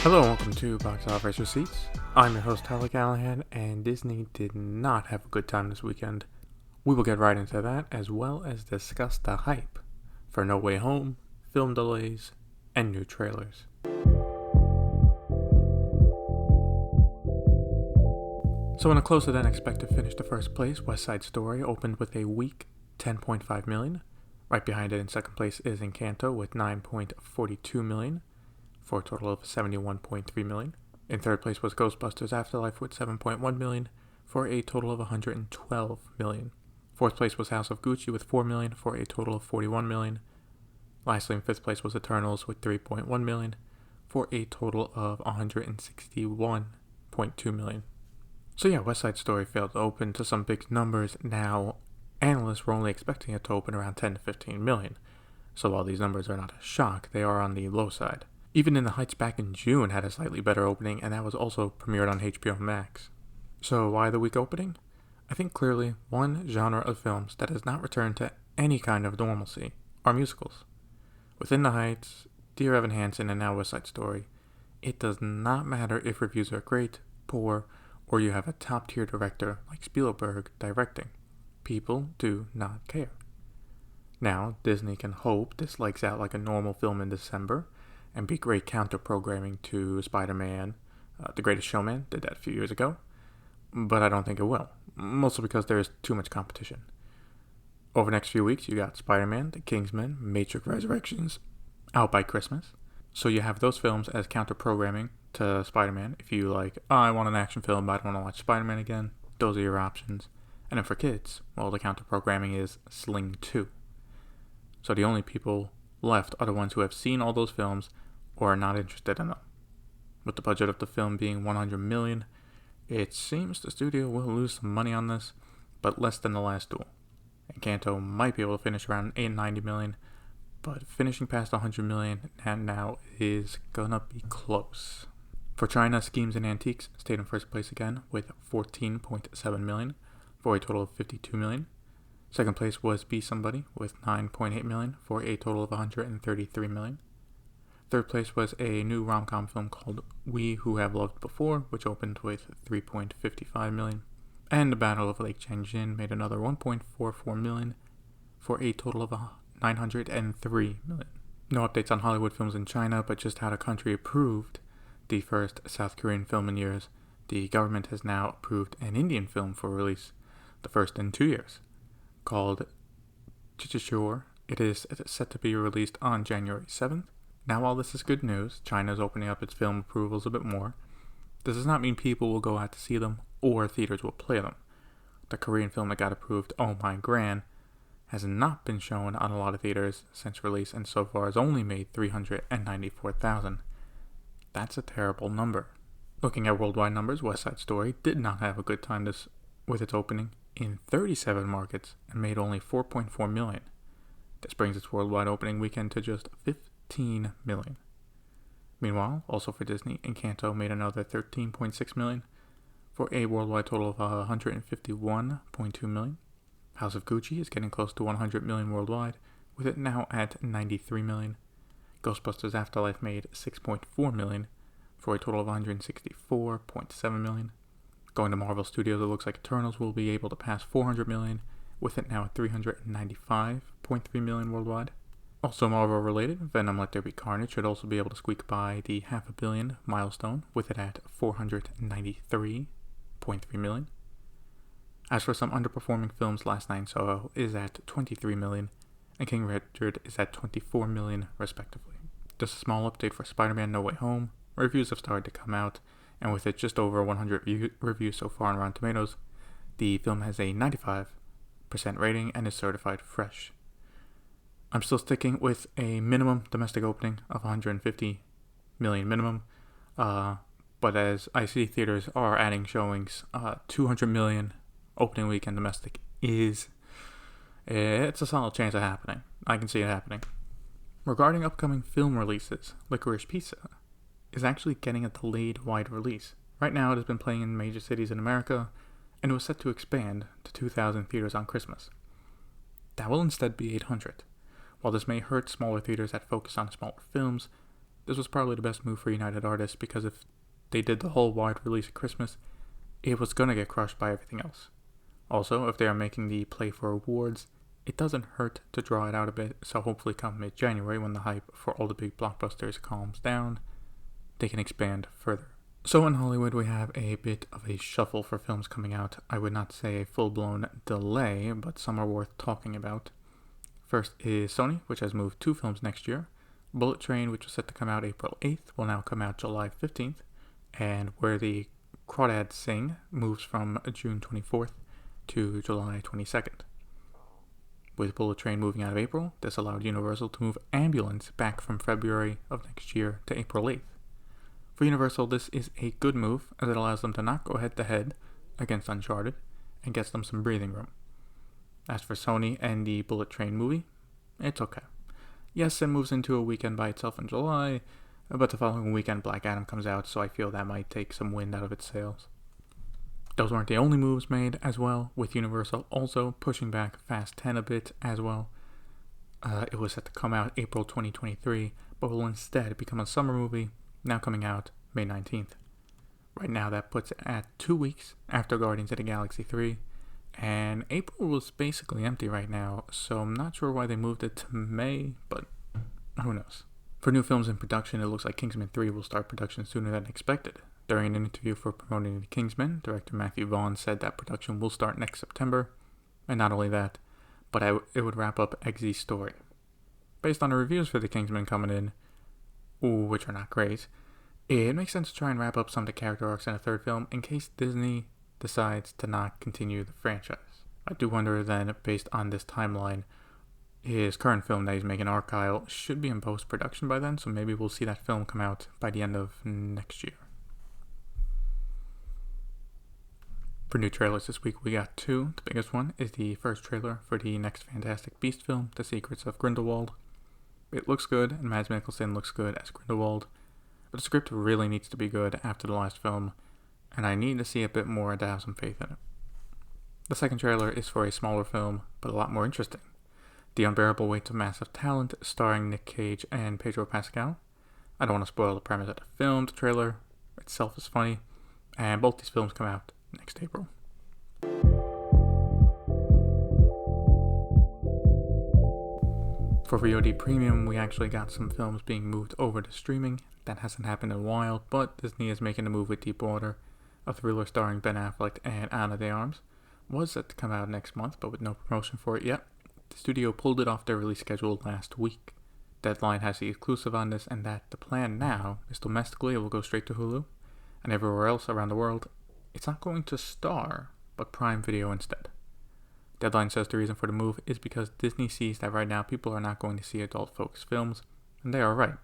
Hello and welcome to Box Office Receipts. I'm your host Tyler Callahan, and Disney did not have a good time this weekend. We will get right into that, as well as discuss the hype for No Way Home, film delays, and new trailers. So in a closer than expected finish to first place, West Side Story opened with a weak $10.5 million. Right behind it in second place is Encanto with $9.42 million. For a total of $71.3 million. In third place was Ghostbusters Afterlife with $7.1 million for a total of $112 million. Fourth place was House of Gucci with $4 million for a total of $41 million. Lastly, in fifth place was Eternals with $3.1 million for a total of $161.2 million. So yeah, West Side Story failed to open to some big numbers. Now, analysts were only expecting it to open around 10 to 15 million. So while these numbers are not a shock, they are on the low side. Even In the Heights back in June had a slightly better opening, and that was also premiered on HBO Max. So why the weak opening? I think clearly one genre of films that has not returned to any kind of normalcy are musicals. With In the Heights, Dear Evan Hansen, and now West Side Story, it does not matter if reviews are great, poor, or you have a top-tier director like Spielberg directing. People do not care. Now, Disney can hope this legs out like a normal film in December, and be great counter-programming to Spider-Man. The Greatest Showman did that a few years ago, but I don't think it will, mostly because there is too much competition. Over the next few weeks, you got Spider-Man, The Kingsman, Matrix Resurrections out by Christmas, so you have those films as counter-programming to Spider-Man. If you I want an action film, but I don't want to watch Spider-Man again, those are your options. And then for kids, well, the counter-programming is Sling 2. So the only people left are the ones who have seen all those films or are not interested in them. With the budget of the film being $100 million, it seems the studio will lose some money on this, but less than The Last Duel. Encanto might be able to finish around $890 million, but finishing past $100 million and now is gonna be close. For China, Schemes and Antiques stayed in first place again with $14.7 million for a total of $52 million. Second place was Be Somebody with $9.8 million for a total of $133 million. Third place was a new rom-com film called We Who Have Loved Before, which opened with $3.55 million. And The Battle of Lake Changjin made another $1.44 million for a total of $903 million. No updates on Hollywood films in China, but just how the country approved the first South Korean film in years. The government has now approved an Indian film for release, the first in 2 years. Called Chichishore. It is set to be released on January 7th. Now, while this is good news, China is opening up its film approvals a bit more. This does not mean people will go out to see them or theaters will play them. The Korean film that got approved, Oh My Gran, has not been shown on a lot of theaters since release and so far has only made $394,000. That's a terrible number. Looking at worldwide numbers, West Side Story did not have a good time with its opening in 37 markets and made only $4.4 million. This brings its worldwide opening weekend to just $15 million. Meanwhile, also for Disney, Encanto made another $13.6 million for a worldwide total of $151.2 million. House of Gucci is getting close to $100 million worldwide, with it now at $93 million. Ghostbusters Afterlife made $6.4 million for a total of $164.7 million. Going to Marvel Studios, it looks like Eternals will be able to pass $400 million, with it now at $395.3 million worldwide. Also Marvel related, Venom Let There Be Carnage should also be able to squeak by the $500 million milestone, with it at $493.3 million. As for some underperforming films, Last Night in Soho is at $23 million, and King Richard is at $24 million respectively. Just a small update for Spider-Man No Way Home. Reviews have started to come out, and with it just over 100 reviews so far on Rotten Tomatoes, the film has a 95% rating and is certified fresh. I'm still sticking with a minimum domestic opening of 150 million minimum, but as I see theaters are adding showings, 200 million opening weekend domestic it's a solid chance of happening. I can see it happening. Regarding upcoming film releases, Licorice Pizza is actually getting a delayed wide release. Right now it has been playing in major cities in America, and it was set to expand to 2,000 theaters on Christmas. That will instead be 800. While this may hurt smaller theaters that focus on smaller films, this was probably the best move for United Artists, because if they did the whole wide release at Christmas, it was going to get crushed by everything else. Also, if they are making the play for awards, it doesn't hurt to draw it out a bit, so hopefully come mid-January, when the hype for all the big blockbusters calms down, they can expand further. So in Hollywood, we have a bit of a shuffle for films coming out. I would not say a full-blown delay, but some are worth talking about. First is Sony, which has moved 2 films next year. Bullet Train, which was set to come out April 8th, will now come out July 15th, and Where the Crawdads Sing moves from June 24th to July 22nd. With Bullet Train moving out of April, this allowed Universal to move Ambulance back from February of next year to April 8th. For Universal, this is a good move, as it allows them to not go head-to-head against Uncharted and gets them some breathing room. As for Sony and the Bullet Train movie, it's okay. Yes, it moves into a weekend by itself in July, but the following weekend Black Adam comes out, so I feel that might take some wind out of its sails. Those weren't the only moves made as well, with Universal also pushing back Fast 10 a bit as well. It was set to come out April 2023, but will instead become a summer movie, now coming out May 19th. Right now that puts it at 2 weeks after Guardians of the Galaxy 3, and April was basically empty right now, so I'm not sure why they moved it to May, but who knows. For new films in production, it looks like Kingsman 3 will start production sooner than expected. During an interview for promoting The Kingsman, director Matthew Vaughn said that production will start next September, and not only that, but it would wrap up Eggsy's story. Based on the reviews for The Kingsman coming in, which are not great, it makes sense to try and wrap up some of the character arcs in a third film in case Disney decides to not continue the franchise. I do wonder then, based on this timeline, his current film that he's making, Argyle, should be in post-production by then, so maybe we'll see that film come out by the end of next year. For new trailers this week, we got 2. The biggest one is the first trailer for the next Fantastic Beast film, The Secrets of Grindelwald. It looks good, and Mads Mikkelsen looks good as Grindelwald, but the script really needs to be good after the last film, and I need to see a bit more to have some faith in it. The second trailer is for a smaller film, but a lot more interesting. The Unbearable Weight of Massive Talent, starring Nick Cage and Pedro Pascal. I don't want to spoil the premise of the film. The trailer itself is funny, and both these films come out next April. For VOD Premium, we actually got some films being moved over to streaming. That hasn't happened in a while, but Disney is making a move with Deepwater, a thriller starring Ben Affleck and Ana de Armas. Was set to come out next month, but with no promotion for it yet. The studio pulled it off their release schedule last week. Deadline has the exclusive on this, and that the plan now is domestically it will go straight to Hulu, and everywhere else around the world, it's not going to Star, but Prime Video instead. Deadline says the reason for the move is because Disney sees that right now people are not going to see adult-focused films, and they are right.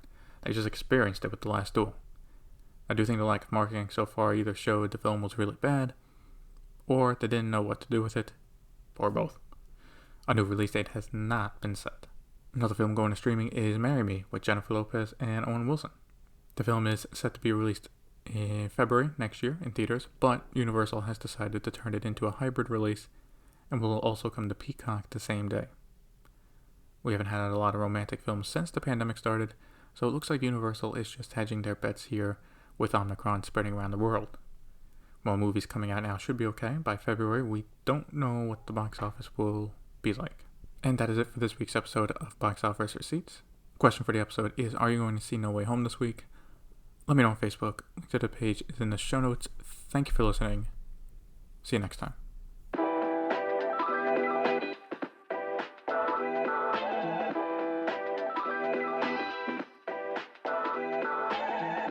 They just experienced it with The Last Duel. I do think the lack of marketing so far either showed the film was really bad, or they didn't know what to do with it, or both. A new release date has not been set. Another film going to streaming is Marry Me with Jennifer Lopez and Owen Wilson. The film is set to be released in February next year in theaters, but Universal has decided to turn it into a hybrid release and will also come to Peacock the same day. We haven't had a lot of romantic films since the pandemic started, so it looks like Universal is just hedging their bets here with Omicron spreading around the world. While movies coming out now should be okay, by February we don't know what the box office will be like. And that is it for this week's episode of Box Office Receipts. Question for the episode is, are you going to see No Way Home this week? Let me know on Facebook. Link to the page is in the show notes. Thank you for listening. See you next time.